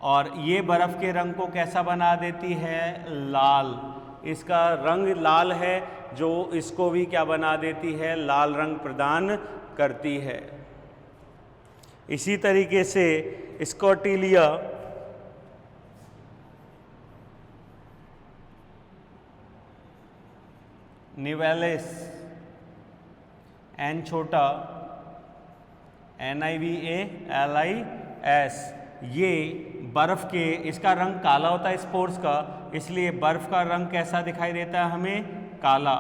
और ये बर्फ़ के रंग को कैसा बना देती है? लाल। इसका रंग लाल है जो इसको भी क्या बना देती है? लाल रंग प्रदान करती है। इसी तरीके से स्कॉटिलिया निवेलिस, एन छोटा, NIVALIS, ये बर्फ़ के, इसका रंग काला होता है स्पोर्स का, इसलिए बर्फ़ का रंग कैसा दिखाई देता है हमें? काला।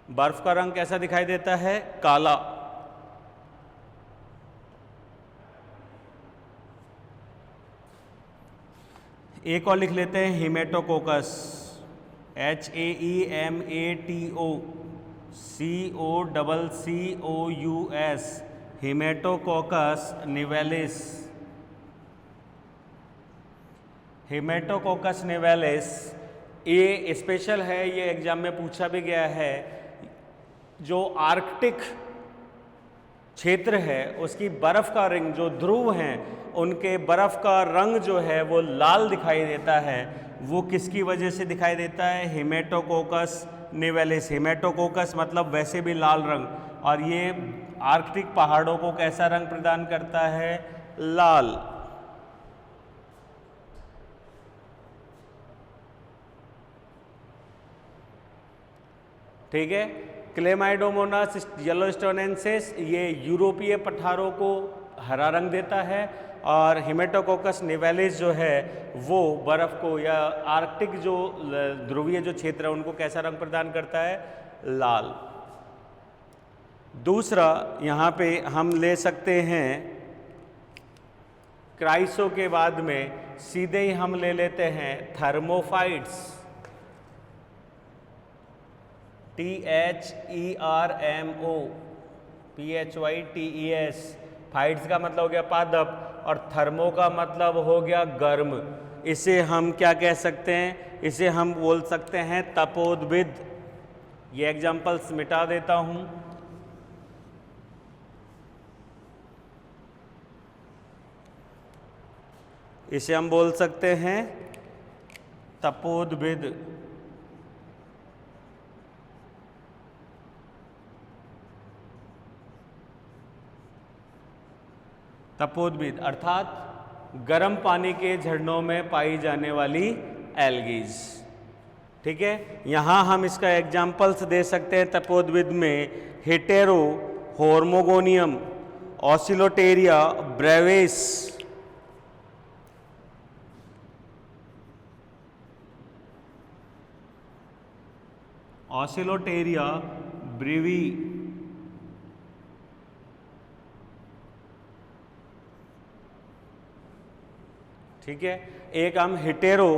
बर्फ़ का रंग कैसा दिखाई देता है? काला। एक और लिख लेते हैं, हेमेटोकोकस, HAEMATOCOCOUS, हेमेटोकोकस निवेलिस। हेमेटोकोकस निवेलिस ये स्पेशल है, ये एग्जाम में पूछा भी गया है। जो आर्कटिक क्षेत्र है उसकी बर्फ का रंग, जो ध्रुव हैं उनके बर्फ का रंग जो है वो लाल दिखाई देता है। वो किसकी वजह से दिखाई देता है? हेमेटोकोकस निवेलिस। हेमेटोकोकस मतलब वैसे भी लाल रंग, और ये आर्कटिक पहाड़ों को कैसा रंग प्रदान करता है? लाल। ठीक है। क्लेमाइडोमोनास येलोस्टोनेंसिस ये यूरोपीय पठारों को हरा रंग देता है, और हेमेटोकोकस निवेलिस जो है वो बर्फ़ को या आर्कटिक जो ध्रुवीय जो क्षेत्र है उनको कैसा रंग प्रदान करता है? लाल। दूसरा यहाँ पे हम ले सकते हैं क्राइसो के बाद में सीधे ही हम ले लेते हैं थर्मोफाइट्स, THERMOPHYTES। फाइट्स का मतलब हो गया पादप, और थर्मो का मतलब हो गया गर्म। इसे हम क्या कह सकते हैं? इसे हम बोल सकते हैं तपोद्भिद। ये एग्जाम्पल्स मिटा देता हूं। इसे हम बोल सकते हैं तपोद्भिद। तपोद्भिद अर्थात गर्म पानी के झरनों में पाई जाने वाली एल्गीज। ठीक है। यहाँ हम इसका एग्जाम्पल्स दे सकते हैं तपोद्भिद में हेटेरो, होर्मोगोनियम, ऑसिलोटेरिया ब्रेविस, ऑसिलोटेरिया ब्रीवी, ठीक है। एक हम हेटेरो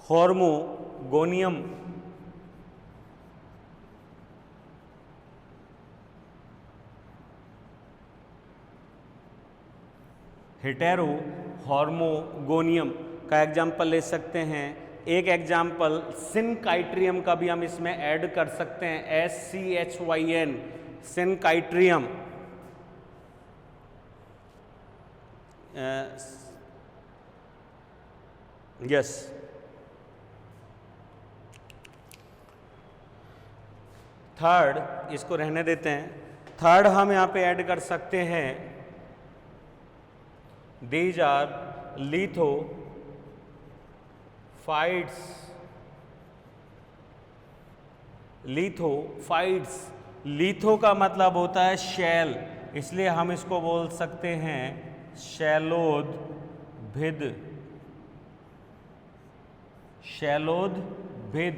होर्मोगोनियम, हेटेरो होर्मोगोनियम का एग्जाम्पल ले सकते हैं। एक एग्जाम्पल सिनकाइट्रियम का भी हम इसमें ऐड कर सकते हैं, SCHYN, सिनकाइट्रियम। यस। थर्ड, इसको रहने देते हैं। थर्ड हम यहाँ पे ऐड कर सकते हैं, these are lithophytes. Lithophytes, litho का मतलब होता है शैल, इसलिए हम इसको बोल सकते हैं शैलोदभिद। शैलोदभिद,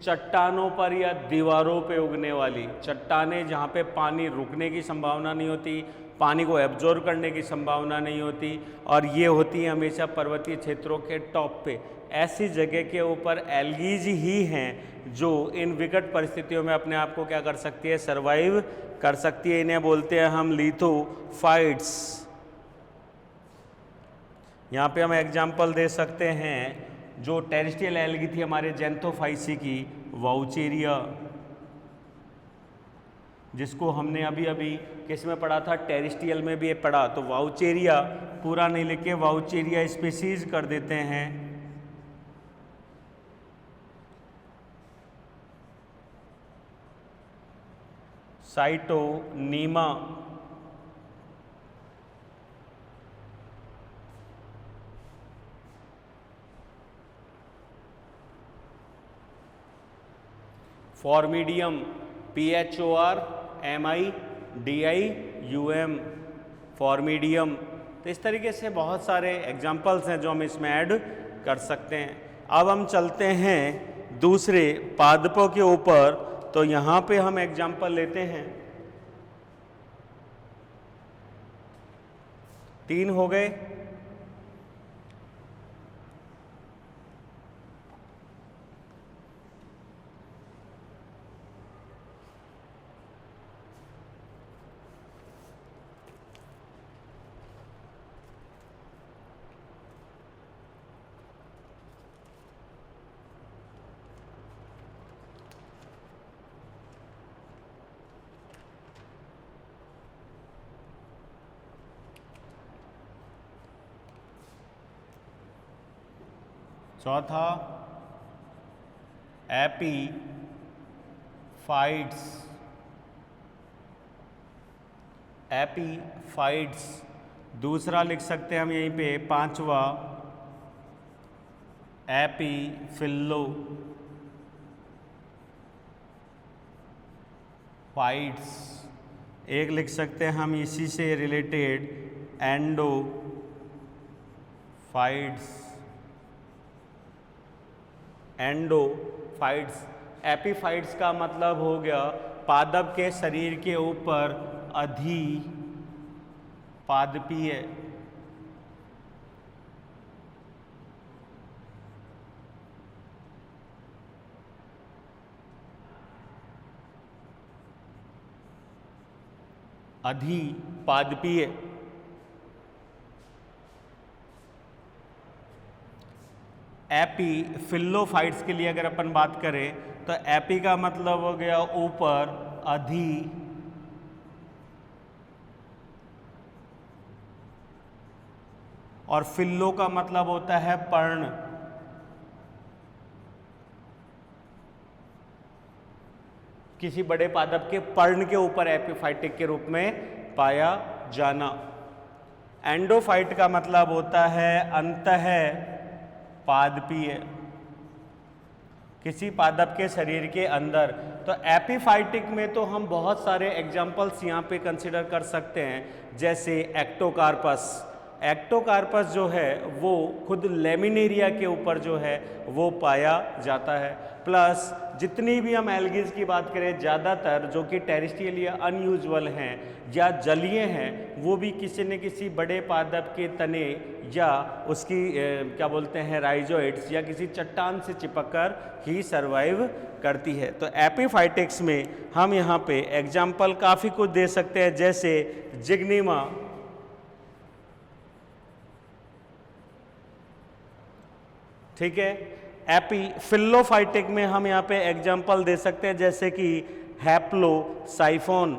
चट्टानों पर या दीवारों पे उगने वाली चट्टानें, जहाँ पे पानी रुकने की संभावना नहीं होती, पानी को एब्जॉर्ब करने की संभावना नहीं होती, और ये होती है हमेशा पर्वतीय क्षेत्रों के टॉप पे। ऐसी जगह के ऊपर एल्गीज ही हैं जो इन विकट परिस्थितियों में अपने आप को क्या कर सकती है? सर्वाइव कर सकती है। इन्हें बोलते हैं हम लिथोफाइट्स। यहाँ पे हम एग्जाम्पल दे सकते हैं, जो टेरेस्ट्रियल एल्गी थी हमारे जेंथोफाइसी की, वाउचेरिया, जिसको हमने अभी अभी किस में पढ़ा था, टेरिस्टियल में भी पढ़ा। तो वाउचेरिया पूरा नहीं लिख के वाउचेरिया स्पीसीज कर देते हैं। साइटोनीमा, फॉर्मिडियम, PHORMIDIUM, फॉर्मिडियम। तो इस तरीके से बहुत सारे एग्जाम्पल्स हैं जो हम इसमें ऐड कर सकते हैं। अब हम चलते हैं दूसरे पादपों के ऊपर। तो यहाँ पे हम एग्जाम्पल लेते हैं, 3 हो गए। चौथा एपीफाइट्स, एपीफाइट्स। दूसरा लिख सकते हैं हम यहीं पे 5वां एपीफिल्लोफाइट्स। एक लिख सकते हैं हम इसी से रिलेटेड एंडोफाइट्स, एंडोफाइट्स। एपीफाइट्स का मतलब हो गया पादप के शरीर के ऊपर अधिपादपीय। अधिपादपीय। एपीफिल्लोफाइट्स के लिए अगर अपन बात करें तो एपी का मतलब हो गया ऊपर, अधि, और फिल्लो का मतलब होता है पर्ण। किसी बड़े पादप के पर्ण के ऊपर एपीफाइटिक के रूप में पाया जाना। एंडोफाइट का मतलब होता है अंतः पादपीय, किसी पादप के शरीर के अंदर। तो एपीफाइटिक में तो हम बहुत सारे एग्जाम्पल्स यहाँ पे कंसिडर कर सकते हैं, जैसे एक्टोकार्पस। एक्टोकार्पस जो है वो खुद लेमिनेरिया के ऊपर जो है वो पाया जाता है। प्लस जितनी भी हम एल्गीज की बात करें, ज़्यादातर जो कि टेरेस्ट्रियल या अनयूजुअल हैं या जलीय हैं, वो भी किसी न किसी बड़े पादप के तने या उसकी क्या बोलते हैं राइजोइड्स या किसी चट्टान से चिपककर ही सर्वाइव करती है। तो एपीफाइटिक्स में हम यहाँ पे एग्जाम्पल काफ़ी कुछ दे सकते हैं, जैसे जिग्निमा, ठीक है। एपीफिल्लोफाइटिक में हम यहाँ पे एग्जाम्पल दे सकते हैं जैसे कि हैप्लोसाइफोन,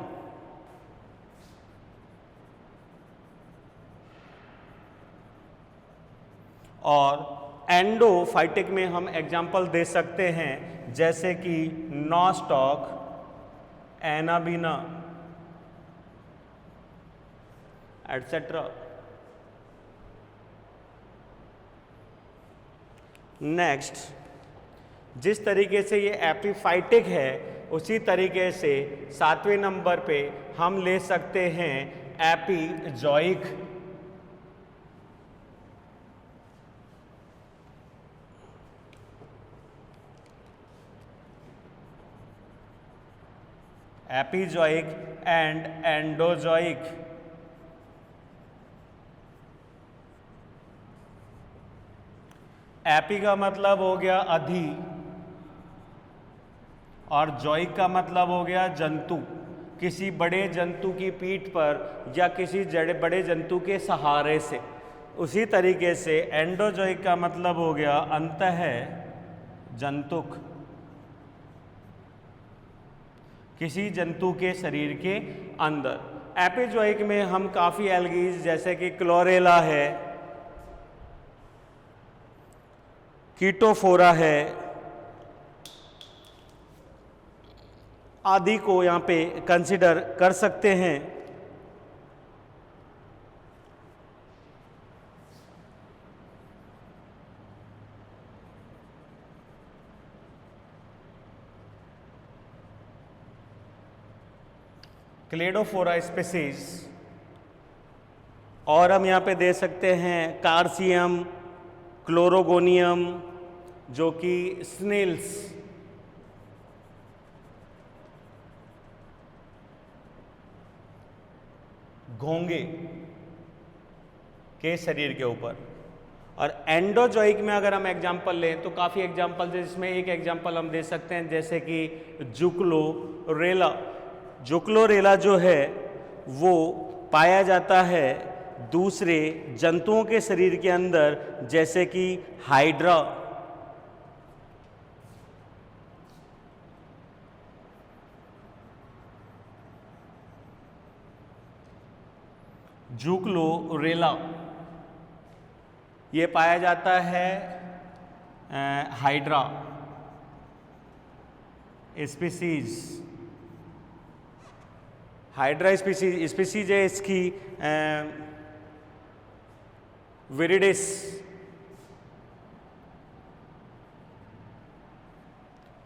और एंडोफाइटिक में हम एग्जाम्पल दे सकते हैं जैसे कि नॉस्टॉक, एनाबीना, एटसेट्रा। नेक्स्ट, जिस तरीके से ये एपीफाइटिक है उसी तरीके से 7वें नंबर पे हम ले सकते हैं एपीजॉइक। एपीजॉइक एंड एंडोजॉइक। एपी का मतलब हो गया अधि और जॉइक का मतलब हो गया जंतु, किसी बड़े जंतु की पीठ पर या किसी बड़े जंतु के सहारे से। उसी तरीके से एंडोजॉइक का मतलब हो गया अंतः जंतुक, किसी जंतु के शरीर के अंदर। एपिजोइक में हम काफ़ी एल्गीज जैसे कि क्लोरेला है, कीटोफोरा है आदि को यहाँ पे कंसिडर कर सकते हैं। क्लेडोफोरा स्पीसीज, और हम यहाँ पे दे सकते हैं कार्सियम, क्लोरोगोनियम जो कि स्नेल्स, घोंगे के शरीर के ऊपर। और एंडोजोइक में अगर हम एग्जाम्पल लें तो काफ़ी एग्जाम्पल है, जिसमें एक एग्जाम्पल हम दे सकते हैं जैसे कि जुक्लोरेला। जुक्लोरेला जो है वो पाया जाता है दूसरे जंतुओं के शरीर के अंदर जैसे कि हाइड्रा, जुक्लोरेला ये पाया जाता है हाइड्रा स्पीसीज। हाइड्रा स्पीसीज है इसकी विरिडिस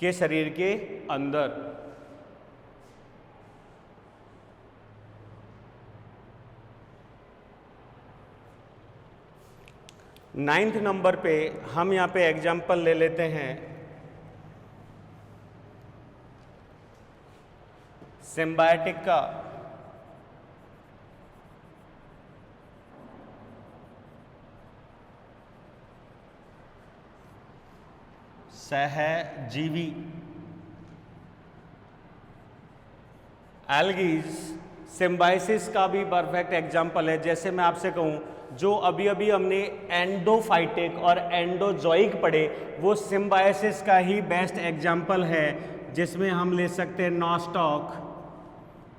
के शरीर के अंदर। 9th नंबर पे हम यहाँ पे एग्जाम्पल ले लेते हैं सिम्बायोटिक का। सहजीवी एल्गीज सिम्बायोसिस का भी परफेक्ट एग्जाम्पल है। जैसे मैं आपसे कहूं, जो अभी अभी हमने एंडोफाइटिक और एंडोजोइक पढ़े वो सिम्बायोसिस का ही बेस्ट एग्जाम्पल है, जिसमें हम ले सकते हैं नॉस्टॉक,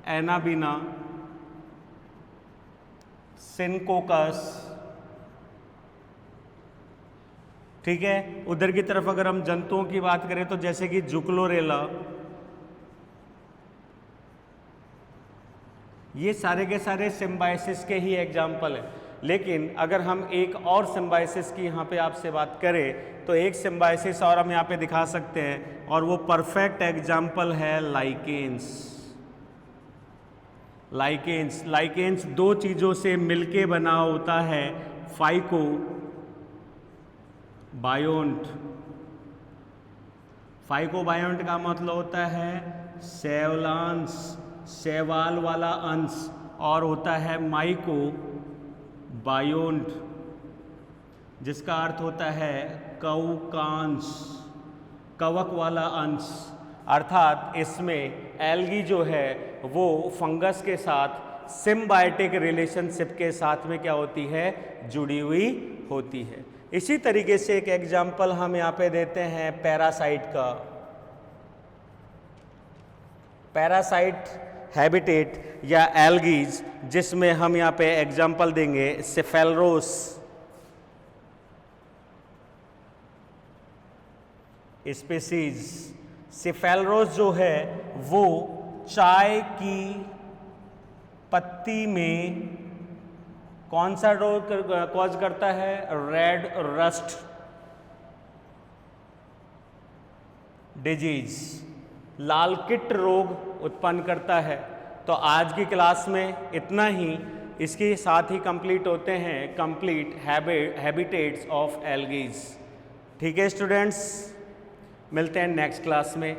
एनाबीना, सिनकोकस। ठीक है, उधर की तरफ अगर हम जंतुओं की बात करें तो जैसे कि जुक्लोरेला, ये सारे के सारे सिम्बायोसिस के ही एग्जाम्पल हैं। लेकिन अगर हम एक और सिम्बायोसिस की यहाँ पे आपसे बात करें तो एक सिम्बायोसिस और हम यहाँ पे दिखा सकते हैं, और वो परफेक्ट एग्जाम्पल है लाइकेन्स। लाइकेन्स दो चीज़ों से मिलके बना होता है, फाइको बायोन्ट। फाइकोबायोन्ट का मतलब होता है सेवलांस, शैवाल वाला अंश, और होता है माइको बायोन्ट जिसका अर्थ होता है कवकांश, कवक वाला अंश। अर्थात इसमें एल्गी जो है वो फंगस के साथ सिम्बायोटिक रिलेशनशिप के साथ में क्या होती है, जुड़ी हुई होती है। इसी तरीके से एक एग्जाम्पल हम यहाँ पे देते हैं पैरासाइट का। पैरासाइट हैबिटेट या एल्गीज, जिसमें हम यहाँ पे एग्जाम्पल देंगे सेफेलोरोस स्पीसीज। सेफेलोरोस जो है वो चाय की पत्ती में कौन सा रोग कॉज करता है, रेड रस्ट डिजीज, लाल किट रोग उत्पन्न करता है। तो आज की क्लास में इतना ही, इसके साथ ही कंप्लीट होते हैं कंप्लीट हैबिटेट्स ऑफ एल्गीज। ठीक है स्टूडेंट्स, मिलते हैं नेक्स्ट क्लास में।